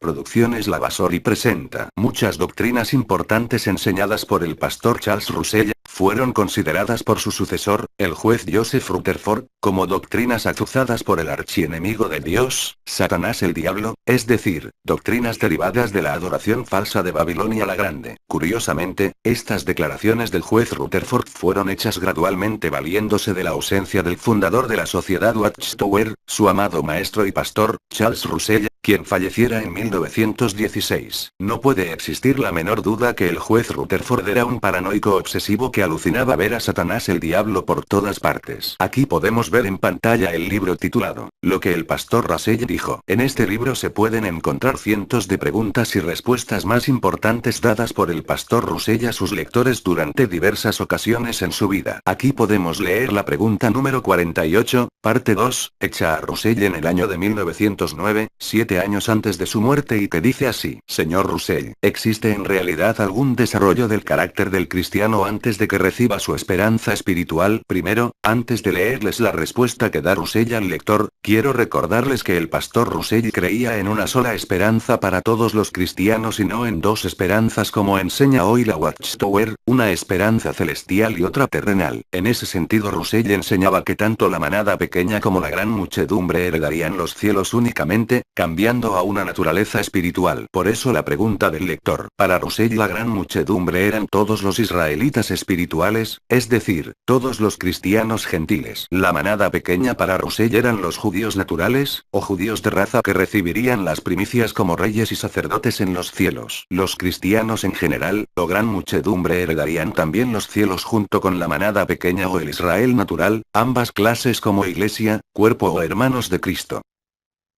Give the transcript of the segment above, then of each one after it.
Producciones Lavasori presenta. Muchas doctrinas importantes enseñadas por el pastor Charles Russell, fueron consideradas por su sucesor, el juez Joseph Rutherford, como doctrinas azuzadas por el archienemigo de Dios, Satanás el Diablo, es decir, doctrinas derivadas de la adoración falsa de Babilonia la Grande. Curiosamente, estas declaraciones del juez Rutherford fueron hechas gradualmente valiéndose de la ausencia del fundador de la sociedad Watchtower, su amado maestro y pastor, Charles Russell, quien falleciera en 1916. No puede existir la menor duda que el juez Rutherford era un paranoico obsesivo que alucinaba ver a Satanás el Diablo por todas partes. Aquí podemos ver en pantalla el libro titulado, Lo que el pastor Russell dijo. En este libro se pueden encontrar cientos de preguntas y respuestas más importantes dadas por el pastor Russell a sus lectores durante diversas ocasiones en su vida. Aquí podemos leer la pregunta número 48, parte 2, hecha a Russell en el año de 1909, 7 años antes de su muerte y que dice así: Señor Russell, ¿existe en realidad algún desarrollo del carácter del cristiano antes de que reciba su esperanza espiritual? Primero, antes de leerles la respuesta que da Russell al lector, quiero recordarles que el pastor Russell creía en una sola esperanza para todos los cristianos y no en dos esperanzas como enseña hoy la Watchtower, una esperanza celestial y otra terrenal. En ese sentido Russell enseñaba que tanto la manada pequeña como la gran muchedumbre heredarían los cielos únicamente, cambiando a una naturaleza espiritual. Por eso la pregunta del lector, para Russell la gran muchedumbre eran todos los israelitas espirituales, es decir, todos los cristianos gentiles. La manada pequeña para Russell eran los judíos naturales, o judíos de raza que recibirían las primicias como reyes y sacerdotes en los cielos. Los cristianos en general, o gran muchedumbre heredarían también los cielos junto con la manada pequeña o el Israel natural, ambas clases como iglesia, cuerpo o hermanos de Cristo.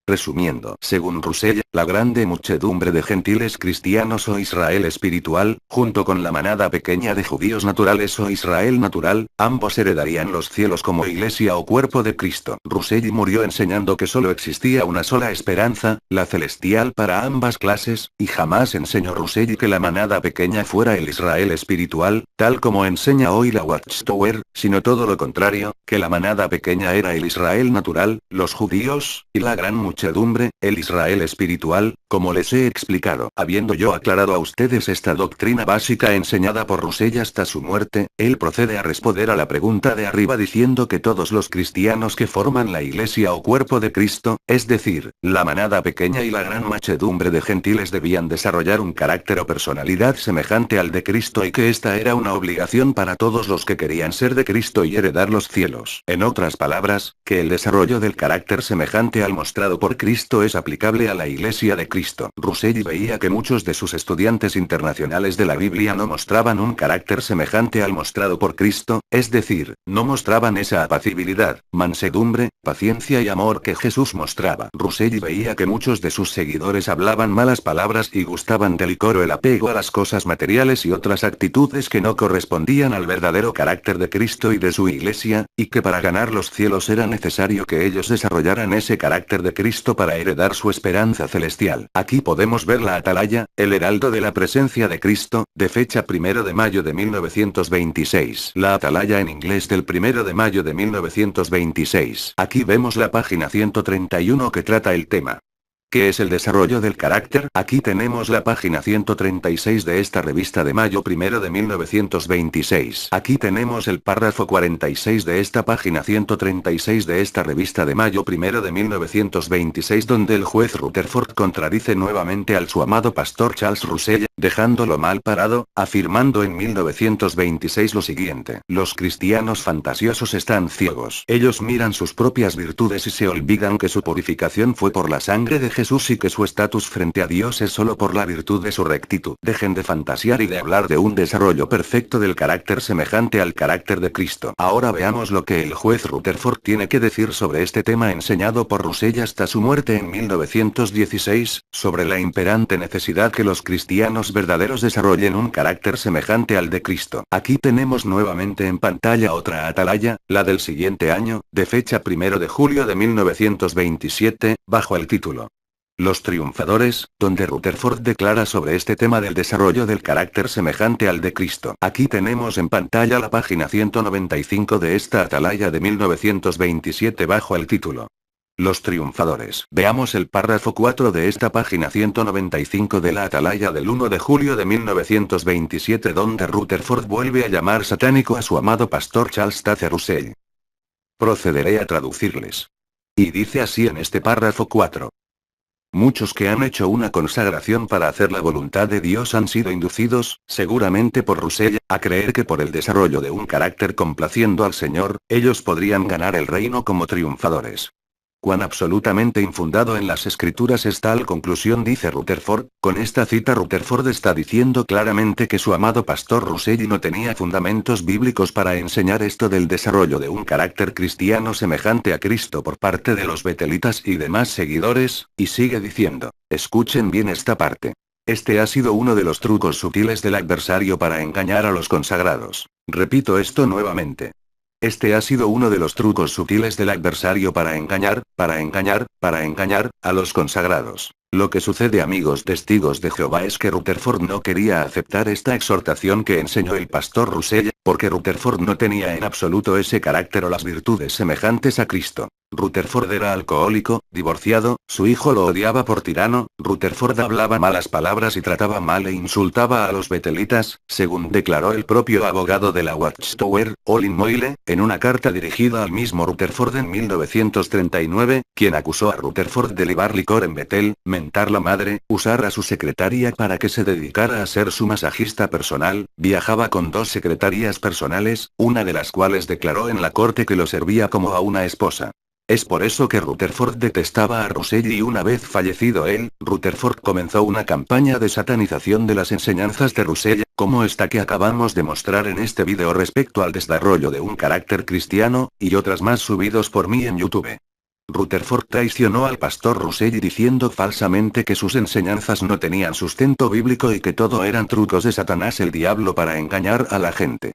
Resumiendo, según Russell, la grande muchedumbre de gentiles cristianos o Israel espiritual, junto con la manada pequeña de judíos naturales o Israel natural, ambos heredarían los cielos como iglesia o cuerpo de Cristo. Russell murió enseñando que solo existía una sola esperanza, la celestial para ambas clases, y jamás enseñó Russell que la manada pequeña fuera el Israel espiritual, tal como enseña hoy la Watchtower, sino todo lo contrario, que la manada pequeña era el Israel natural, los judíos, y la gran muchedumbre, el Israel espiritual, como les he explicado. Habiendo yo aclarado a ustedes esta doctrina básica enseñada por Russell hasta su muerte, él procede a responder a la pregunta de arriba diciendo que todos los cristianos que forman la iglesia o cuerpo de Cristo, es decir, la manada pequeña y la gran muchedumbre de gentiles debían desarrollar un carácter o personalidad semejante al de Cristo y que esta era una obligación para todos los que querían ser de Cristo y heredar los cielos. En otras palabras, que el desarrollo del carácter semejante al mostrado por Cristo es aplicable a la iglesia de Cristo. Russell veía que muchos de sus estudiantes internacionales de la Biblia no mostraban un carácter semejante al mostrado por Cristo, es decir, no mostraban esa apacibilidad, mansedumbre, paciencia y amor que Jesús mostraba. Russell veía que muchos de sus seguidores hablaban malas palabras y gustaban del licor o el apego a las cosas materiales y otras actitudes que no correspondían al verdadero carácter de Cristo y de su iglesia, y que para ganar los cielos era necesario que ellos desarrollaran ese carácter de Cristo para heredar su esperanza celestial. Aquí podemos ver la atalaya, el heraldo de la presencia de Cristo, de fecha 1 de mayo de 1926. La atalaya en inglés del 1 de mayo de 1926. Aquí vemos la página 131 que trata el tema. ¿Qué es el desarrollo del carácter? Aquí tenemos la página 136 de esta revista de mayo 1 de 1926. Aquí tenemos el párrafo 46 de esta página 136 de esta revista de mayo 1 de 1926 donde el juez Rutherford contradice nuevamente al su amado pastor Charles Russell, dejándolo mal parado, afirmando en 1926 lo siguiente: los cristianos fantasiosos están ciegos. Ellos miran sus propias virtudes y se olvidan que su purificación fue por la sangre de Jesús y que su estatus frente a Dios es solo por la virtud de su rectitud. Dejen de fantasear y de hablar de un desarrollo perfecto del carácter semejante al carácter de Cristo. Ahora veamos lo que el juez Rutherford tiene que decir sobre este tema enseñado por Russell hasta su muerte en 1916, sobre la imperante necesidad que los cristianos verdaderos desarrollen un carácter semejante al de Cristo. Aquí tenemos nuevamente en pantalla otra atalaya, la del siguiente año, de fecha 1 de julio de 1927, bajo el título Los triunfadores, donde Rutherford declara sobre este tema del desarrollo del carácter semejante al de Cristo. Aquí tenemos en pantalla la página 195 de esta atalaya de 1927 bajo el título Los triunfadores. Veamos el párrafo 4 de esta página 195 de la Atalaya del 1 de julio de 1927, donde Rutherford vuelve a llamar satánico a su amado pastor Charles Taze Russell. Procederé a traducirles. Y dice así en este párrafo 4. Muchos que han hecho una consagración para hacer la voluntad de Dios han sido inducidos, seguramente por Russell, a creer que por el desarrollo de un carácter complaciendo al Señor, ellos podrían ganar el reino como triunfadores. Cuán absolutamente infundado en las escrituras es tal conclusión, dice Rutherford. Con esta cita Rutherford está diciendo claramente que su amado pastor Russell no tenía fundamentos bíblicos para enseñar esto del desarrollo de un carácter cristiano semejante a Cristo por parte de los betelitas y demás seguidores, y sigue diciendo, escuchen bien esta parte. Este ha sido uno de los trucos sutiles del adversario para engañar a los consagrados. Repito esto nuevamente. Este ha sido uno de los trucos sutiles del adversario para engañar a los consagrados. Lo que sucede, amigos testigos de Jehová, es que Rutherford no quería aceptar esta exhortación que enseñó el pastor Russell, porque Rutherford no tenía en absoluto ese carácter o las virtudes semejantes a Cristo. Rutherford era alcohólico, divorciado, su hijo lo odiaba por tirano, Rutherford hablaba malas palabras y trataba mal e insultaba a los betelitas, según declaró el propio abogado de la Watchtower, Olin Moyle, en una carta dirigida al mismo Rutherford en 1939, quien acusó a Rutherford de libar licor en Betel, mentar la madre, usar a su secretaria para que se dedicara a ser su masajista personal, viajaba con 2 secretarias personales, una de las cuales declaró en la corte que lo servía como a una esposa. Es por eso que Rutherford detestaba a Russell, y una vez fallecido él, Rutherford comenzó una campaña de satanización de las enseñanzas de Russell, como esta que acabamos de mostrar en este video respecto al desarrollo de un carácter cristiano, y otras más subidos por mí en YouTube. Rutherford traicionó al pastor Russell diciendo falsamente que sus enseñanzas no tenían sustento bíblico y que todo eran trucos de Satanás el diablo para engañar a la gente.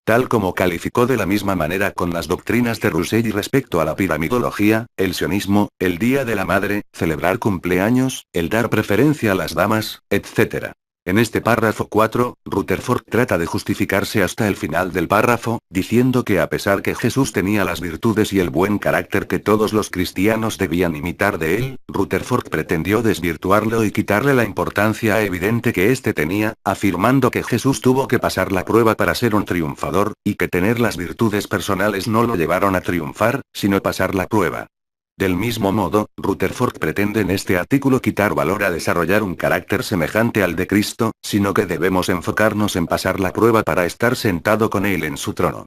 Tal como calificó de la misma manera con las doctrinas de Russell respecto a la piramidología, el sionismo, el Día de la Madre, celebrar cumpleaños, el dar preferencia a las damas, etc. En este párrafo 4, Rutherford trata de justificarse hasta el final del párrafo, diciendo que a pesar que Jesús tenía las virtudes y el buen carácter que todos los cristianos debían imitar de él, Rutherford pretendió desvirtuarlo y quitarle la importancia evidente que éste tenía, afirmando que Jesús tuvo que pasar la prueba para ser un triunfador, y que tener las virtudes personales no lo llevaron a triunfar, sino pasar la prueba. Del mismo modo, Rutherford pretende en este artículo quitar valor a desarrollar un carácter semejante al de Cristo, sino que debemos enfocarnos en pasar la prueba para estar sentado con él en su trono.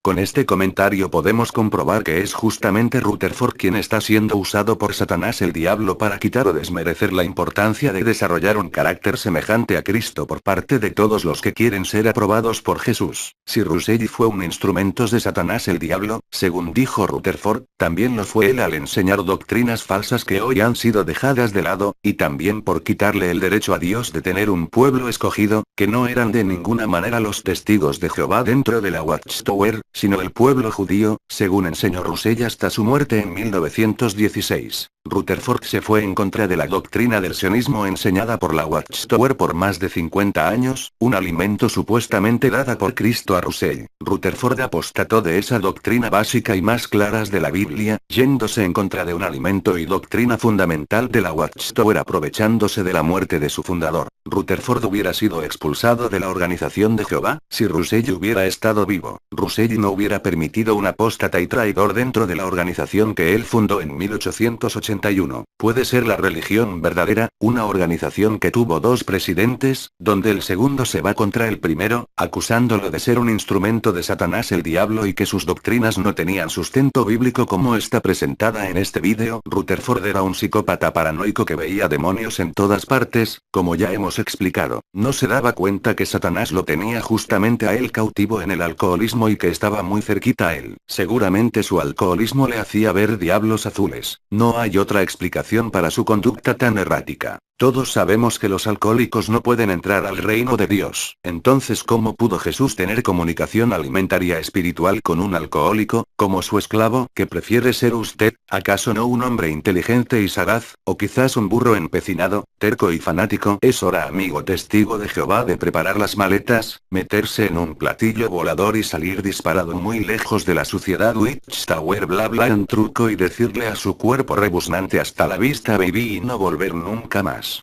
Con este comentario podemos comprobar que es justamente Rutherford quien está siendo usado por Satanás el diablo para quitar o desmerecer la importancia de desarrollar un carácter semejante a Cristo por parte de todos los que quieren ser aprobados por Jesús. Si Russell fue un instrumento de Satanás el diablo, según dijo Rutherford, también lo fue él al enseñar doctrinas falsas que hoy han sido dejadas de lado, y también por quitarle el derecho a Dios de tener un pueblo escogido, que no eran de ninguna manera los testigos de Jehová dentro de la Watchtower, sino el pueblo judío, según enseñó Russell hasta su muerte en 1916. Rutherford se fue en contra de la doctrina del sionismo enseñada por la Watchtower por más de 50 años, un alimento supuestamente dada por Cristo a Russell. Rutherford apostató de esa doctrina básica y más claras de la Biblia, yéndose en contra de un alimento y doctrina fundamental de la Watchtower aprovechándose de la muerte de su fundador. Rutherford hubiera sido expulsado de la organización de Jehová, si Russell hubiera estado vivo. Russell no hubiera permitido un apóstata y traidor dentro de la organización que él fundó en 1881. Puede ser la religión verdadera, una organización que tuvo 2 presidentes, donde el segundo se va contra el primero, acusándolo de ser un instrumento de Satanás el diablo y que sus doctrinas no tenían sustento bíblico como está presentada en este vídeo. Rutherford era un psicópata paranoico que veía demonios en todas partes, como ya hemos explicado. No se daba cuenta que Satanás lo tenía justamente a él cautivo en el alcoholismo y que estaba muy cerquita a él. Seguramente su alcoholismo le hacía ver diablos azules. No hay otra explicación para su conducta tan errática. Todos sabemos que los alcohólicos no pueden entrar al reino de Dios. Entonces, ¿cómo pudo Jesús tener comunicación alimentaria espiritual con un alcohólico, como su esclavo? ¿Qué prefiere ser usted? ¿Acaso no un hombre inteligente y sagaz, o quizás un burro empecinado, terco y fanático? Es hora, amigo testigo de Jehová, de preparar las maletas, meterse en un platillo volador y salir disparado muy lejos de la suciedad Witchtower bla bla en truco y decirle a su cuerpo rebuznante hasta la vista baby y no volver nunca más.